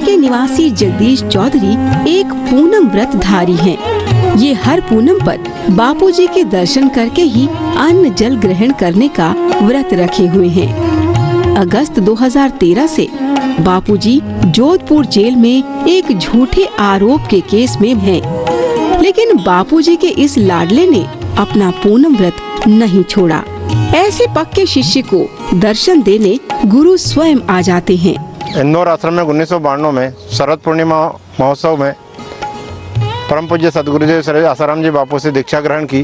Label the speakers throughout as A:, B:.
A: के निवासी जगदीश चौधरी एक पूनम व्रतधारी हैं। ये हर पूनम पर बापूजी के दर्शन करके ही अन्न जल ग्रहण करने का व्रत रखे हुए हैं। अगस्त 2013 से बापूजी जोधपुर जेल में एक झूठे आरोप के केस में हैं। लेकिन बापूजी के इस लाडले ने अपना पूनम व्रत नहीं छोड़ा। ऐसे पक्के शिष्य को दर्शन देने गुरु स्वयं आ जाते हैं।
B: इंदौर आश्रम में 1992 में शरद पूर्णिमा महोत्सव में परम पूज्य सदगुरुदेव श्री आसाराम जी बापू से दीक्षा ग्रहण की।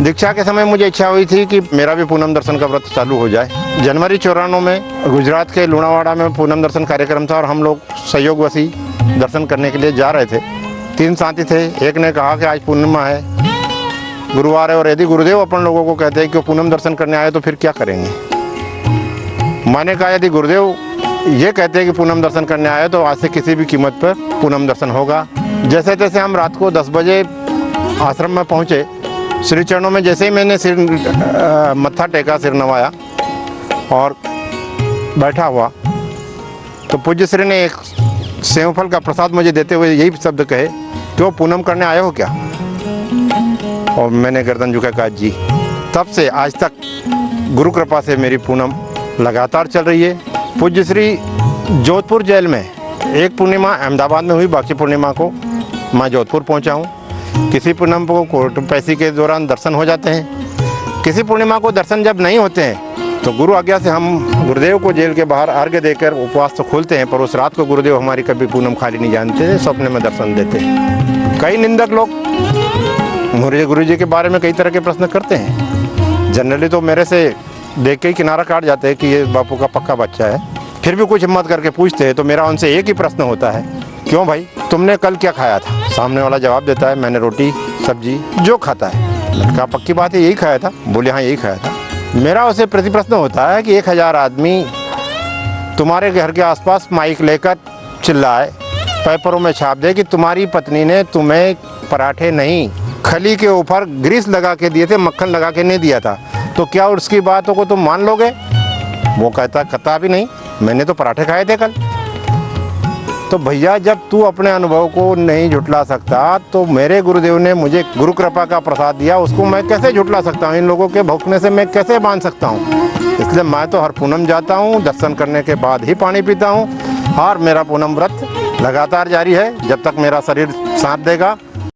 B: दीक्षा के समय मुझे इच्छा हुई थी कि मेरा भी पूनम दर्शन का व्रत चालू हो जाए। जनवरी 94 में गुजरात के लुणावाड़ा में पूनम दर्शन कार्यक्रम था और हम लोग सहयोगवशी दर्शन करने के लिए जा रहे थे। 3 साथी थे। एक ने कहा कि आज पूर्णिमा है, गुरुवार है, और यदि गुरुदेव अपन लोगों को कहते हैं कि पूनम दर्शन करने आए तो फिर क्या करेंगे। मैंने कहा यदि गुरुदेव ये कहते हैं कि पूनम दर्शन करने आए तो आज से किसी भी कीमत पर पूनम दर्शन होगा। जैसे तैसे हम रात को 10 बजे आश्रम में पहुँचे। श्री चरणों में जैसे ही मैंने सिर मत्था टेका, सिर नवाया और बैठा हुआ, तो पूज्य श्री ने एक सेवफल का प्रसाद मुझे देते हुए यही शब्द कहे, क्यों पूनम करने आए हो क्या? और मैंने गर्दन झुका कहा जी। तब से आज तक गुरु कृपा से मेरी पूनम लगातार चल रही है। पूज्य श्री जोधपुर जेल में एक पूर्णिमा अहमदाबाद में हुई, बाकी पूर्णिमा को मैं जोधपुर पहुंचा हूं। किसी पूनम को कोर्ट पैसी के दौरान दर्शन हो जाते हैं, किसी पूर्णिमा को दर्शन जब नहीं होते हैं तो गुरु आज्ञा से हम गुरुदेव को जेल के बाहर अर्घ्य देकर उपवास तो खोलते हैं, पर उस रात को गुरुदेव हमारी कभी पूनम खाली नहीं जानते, स्वप्न में दर्शन देते हैं। कई निंदक लोग मुझे गुरु जी के बारे में कई तरह के प्रश्न करते हैं। जनरली तो मेरे से देख के ही किनारा काट जाते हैं कि ये बापू का पक्का बच्चा है। फिर भी कुछ हिम्मत करके पूछते हैं तो मेरा उनसे एक ही प्रश्न होता है, क्यों भाई तुमने कल क्या खाया था? सामने वाला जवाब देता है मैंने रोटी सब्जी जो खाता है। मैंने कहा पक्की बात है यही खाया था? बोले हाँ यही खाया था। मेरा उसे प्रति प्रश्न होता है कि 1000 आदमी तुम्हारे घर के आसपास माइक लेकर चिल्लाए, पेपरों में छाप दे कि तुम्हारी पत्नी ने तुम्हें पराठे नहीं खली के ऊपर ग्रीस लगा के दिए थे, मक्खन लगा के नहीं दिया था, तो क्या उसकी बातों को तुम मान लोगे? वो कहता कता भी नहीं, मैंने तो पराठे खाए थे कल। तो भैया जब तू अपने अनुभव को नहीं झुटला सकता तो मेरे गुरुदेव ने मुझे गुरु कृपा का प्रसाद दिया, उसको मैं कैसे झुटला सकता हूँ? इन लोगों के भौंकने से मैं कैसे बांध सकता हूँ? इसलिए मैं तो हर पूनम जाता हूँ, दर्शन करने के बाद ही पानी पीता हूँ और मेरा पूनम व्रत लगातार जारी है जब तक मेरा शरीर साथ देगा।